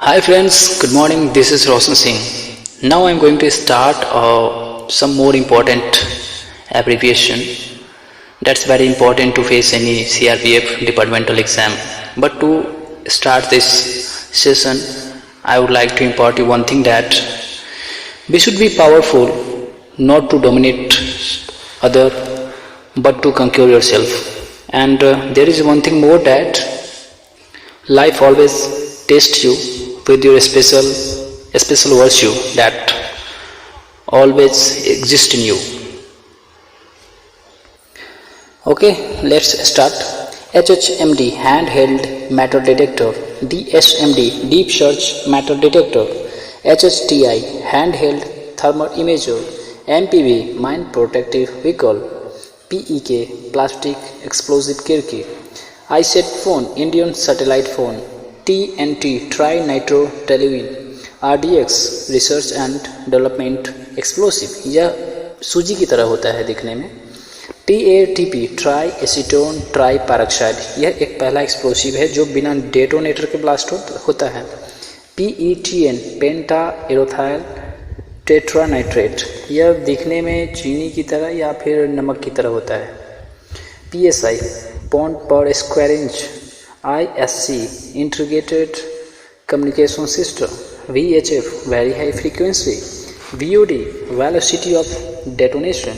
Hi friends, good morning. This is Roshan Singh. Now I am going to start some more important abbreviation that's very important to face any CRPF departmental exam. But to start this session, I would like to impart you one thing that we should be powerful, not to dominate other, but to conquer yourself. And there is one thing more that life always tests you with your special virtue that always exists in you. Okay, let's start. HHMD handheld metal detector, DSMD deep search metal detector, HHTI handheld thermal imager, MPV mine protective vehicle, PEK plastic explosive kirki, ISAT phone Indian satellite phone, TNT ट्राई-नाइट्रोटेलुइन, RDX research and development explosive, यह सूजी की तरह होता है दिखने में। TATP try acetone try peroxide, यह एक पहला एक्सप्लोसिव है जो बिना डेटोनेटर के ब्लास्ट होता है। PETN पेंटा एरोथाइल टेट्रानाइट्रेट, यह दिखने में चीनी की तरह या फिर नमक की तरह होता है। PSI पॉन्ड पर square inch, ISC integrated communication system, VHF very high frequency, VOD velocity of detonation,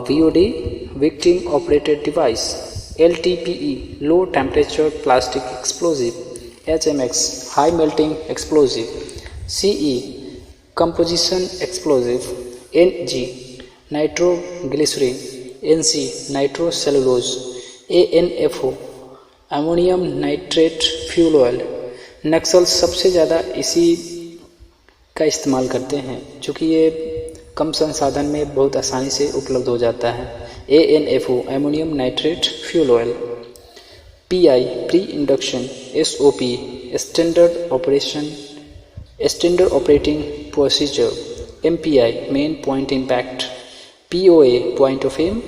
VOD victim operated device, LTPE low temperature plastic explosive, HMX high melting explosive, CE composition explosive, NG nitroglycerin, NC nitrocellulose, ANFO ammonium nitrate fuel oil. Naxal सबसे ज़्यादा इसी का इस्तेमाल करते हैं चूँकि ये कम संसाधन में बहुत आसानी से उपलब्ध हो जाता है। ANFO ammonium nitrate fuel oil. PI pre induction, SOP standard operating procedure, MPI main point impact, POA point of aim,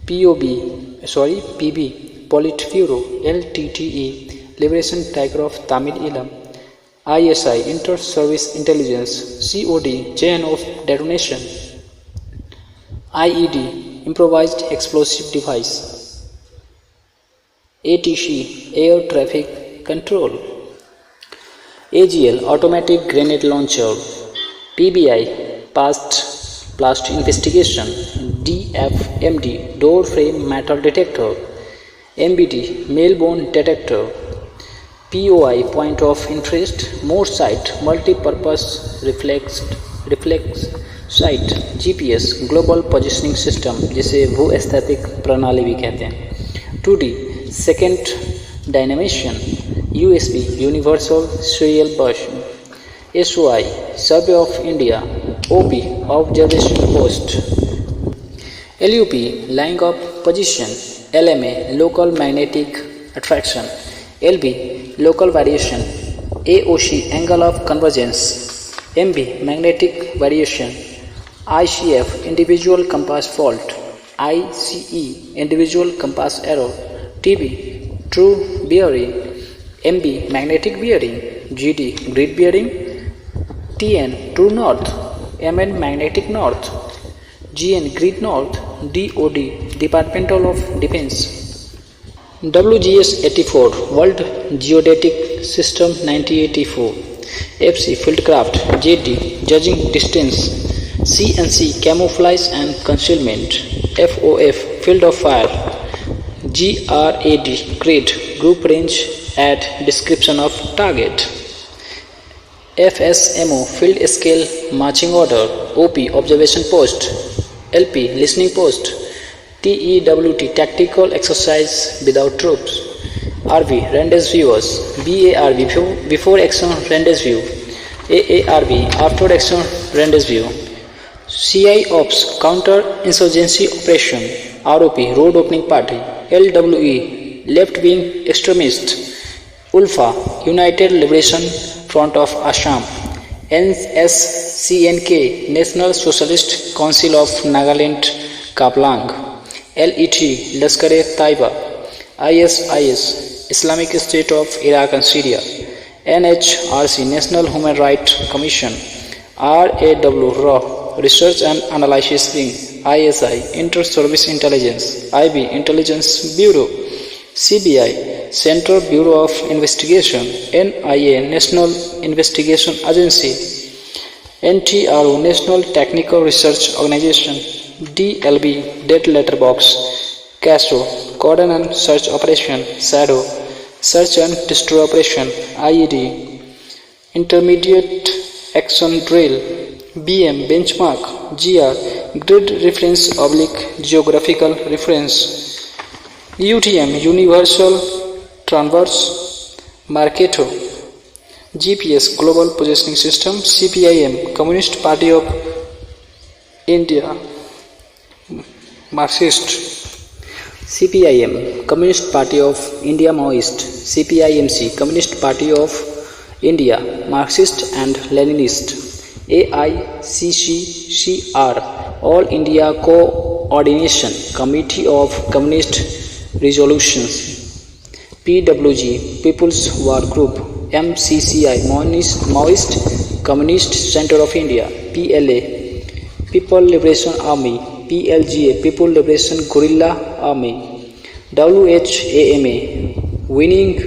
PB Politburo, LTTE Liberation Tiger of Tamil Eelam, ISI Inter-Service Intelligence, COD Chain of Detonation, IED Improvised Explosive Device, ATC Air Traffic Control, AGL Automatic Grenade Launcher, PBI Past Blast Investigation, DFMD Door Frame Metal Detector, MBD Male Bone Detector, POI Point of Interest Mode Site Multi-Purpose Reflex Site, GPS Global Positioning System जिसे भू-स्थैतिक प्रणाली भी कहते हैं, 2D Second Dynamation, USB Universal Serial Bus, SOI Survey of India, OP Observation Post, LUP Line of Position, LMA Local Magnetic Attraction, LB Local Variation, AOC Angle of Convergence, MB Magnetic Variation, ICF Individual Compass Fault, ICE Individual Compass Error, TB True Bearing, MB Magnetic Bearing, GD Grid Bearing, TN True North, MN Magnetic North, GN Grid North, DOD Departmental of Defense, WGS 84 World Geodetic System 1984, FC Fieldcraft, JD Judging Distance, CNC Camouflage and Concealment, FOF Field of Fire, GRAD Grid Group Range Add Description of Target, FSMO Field Scale Marching Order, OP Observation Post, LP Listening Post, TEWT Tactical Exercise Without Troops, RV Rendezvous, BARV Before Action Rendezvous, AARV After Action Rendezvous, CI Ops Counter Insurgency Operation, ROP Road Opening Party, LWE Left Wing Extremist, ULFA United Liberation Front of Assam, NSCNK National Socialist Council of Nagaland Kaplang, LET Lashkar-e-Taiba, ISIS Islamic State of Iraq and Syria, NHRC National Human Rights Commission, RAW Research and Analysis Wing, ISI Inter-Service Intelligence, IB Intelligence Bureau, CBI Central Bureau of Investigation, NIA National Investigation Agency, NTRO National Technical Research Organization, DLB Data Letterbox, CASO Cordon and Search Operation, SHADOW Search and Destroy Operation, IED Intermediate Action Drill, BM Benchmark, GR Grid Reference / Geographical Reference, UTM Universal Transverse Mercator, GPS Global Positioning System, CPIM Communist Party of India Marxist, CPIM Communist Party of India Maoist, CPIMC Communist Party of India Marxist and Leninist, AICCR All India Coordination Committee of Communist Resolutions, PWG People's War Group, MCCI Maoist Communist Center of India, PLA People Liberation Army, PLGA People Liberation Guerrilla Army, WHAMA Winning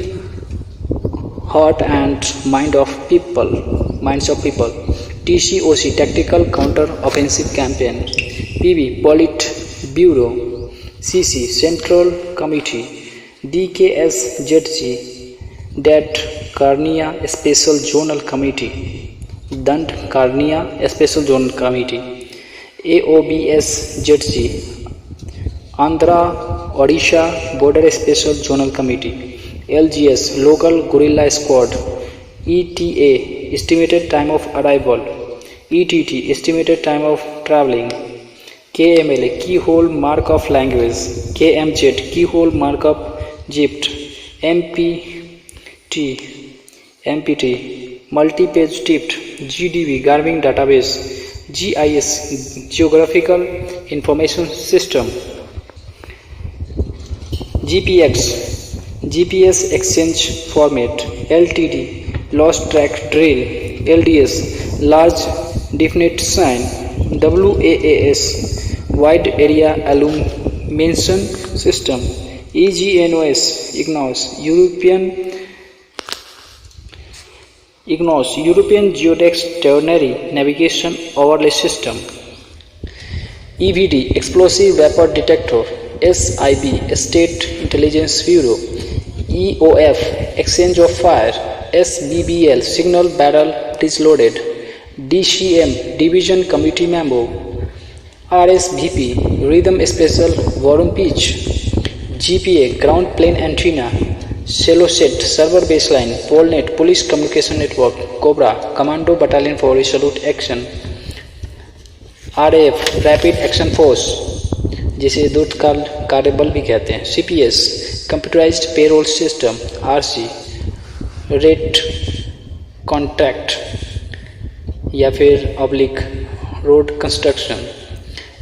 Heart and Minds of People, TCOC Tactical Counter Offensive Campaign, PB Politburo, CC Central Committee, DKSZG Dand Karnia Special Zonal Committee, Dand Karnia Special Zonal Committee, AOBSZG Andhra Odisha Border Special Zonal Committee, LGS Local Guerrilla Squad, ETA Estimated Time of Arrival, ETT Estimated Time of Traveling, KMLA Keyhole Mark of Language, KMZ Keyhole Mark of Gypt, MPT Multi-Page Tipped, GDB Garming Database, GIS Geographical Information System, GPS Exchange Format, LTD Lost Track Drill, LDS Large Definite Sign, WAAS Wide Area Illumination System, EGNOS IGNOS European Geodex Ternary Navigation Overlay System, EVD Explosive Vapor Detector, SIB State Intelligence Bureau, EOF Exchange of Fire, SBBL Signal Barrel Disloaded, DCM Division Committee Member, RSVP Rhythm Special Volume Pitch, GPA Ground Plane Antenna, Celloset Server Baseline, Polnet Police Communication Network, Cobra Commando Battalion for Resolute Action, RAF Rapid Action Force जिसे दूतकाल कार्यबल भी कहते हैं, CPS computerised payroll system, RC rate contract या फिर oblique road construction,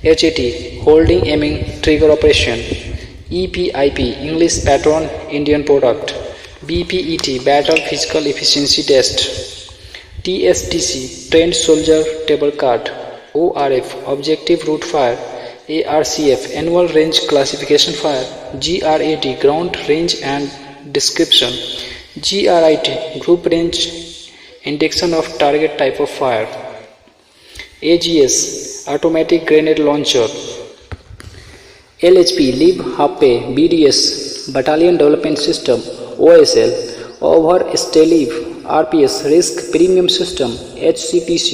HAT holding aiming trigger operation, EPIP English pattern Indian product, BPET battle physical efficiency test, TSTC trained soldier table card, ORF objective route fire, ARCF Annual Range Classification Fire, GRAT Ground Range and Description, GRIT Group Range Indication of Target Type of Fire, AGS Automatic Grenade Launcher, LHP Lib Happe BDS Battalion Development System, OSL Over Stelive RPS Risk Premium System, HCPC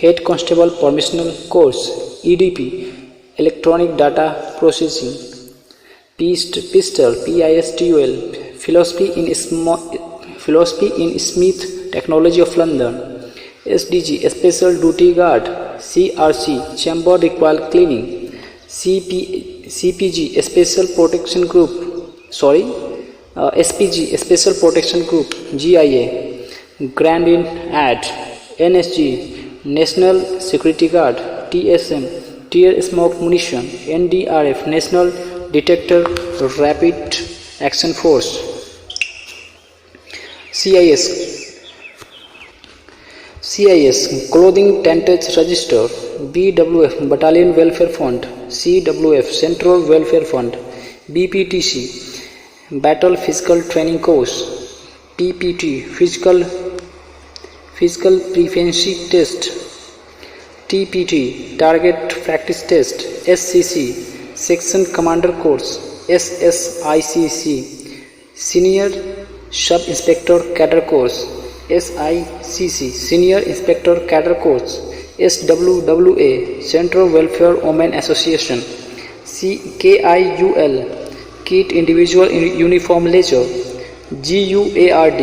Head Constable Permissional Course, EDP Electronic Data Processing, PISTOL Philosophy in Smith Technology of London, SDG Special Duty Guard, CRC Chamber Recoil Cleaning, CPG Special Protection Group, SPG Special Protection Group, GIA Grand in Ad, NSG National Security Guard, TSM Tear Smoke Munition, NDRF National Detector Rapid Action Force, CIS CIS Clothing Tentage Register, BWF Battalion Welfare Fund, CWF Central Welfare Fund, BPTC Battle Physical Training Course, PPT Physical Proficiency Test, TPT Target Practice Test, SCC Section Commander Course, SSICC Senior Sub Inspector Cadre Course, SICC Senior Inspector Cadre Course, SWWA Central Welfare Women Association, KIUL Kit Individual Uniform Leisure, GUARD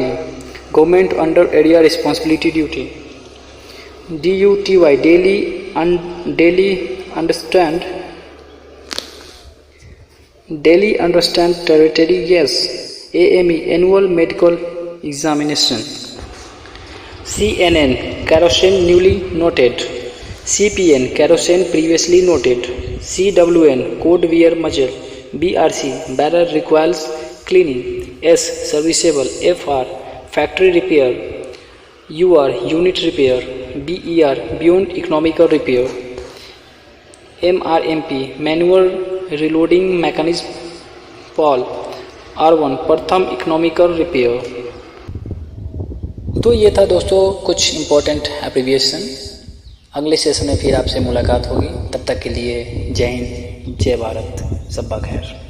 Government Under Area Responsibility Duty, DUTY Daily Understand Territory Yes, AME Annual Medical Examination, CNN Kerosene Newly Noted, CPN Kerosene Previously Noted, CWN Code Wear Muzzle, BRC Barrel Requires Cleaning, S Serviceable, FR Factory Repair, UR Unit Repair, BER Beyond Economical Repair, MRMP Manual Reloading Mechanism, PAL R1 प्रथम economical repair. तो ये था दोस्तों कुछ important abbreviation. अगले session में फिर आपसे मुलाकात होगी, तब तक के लिए जय हिंद, जय भारत, शब्बा खैर।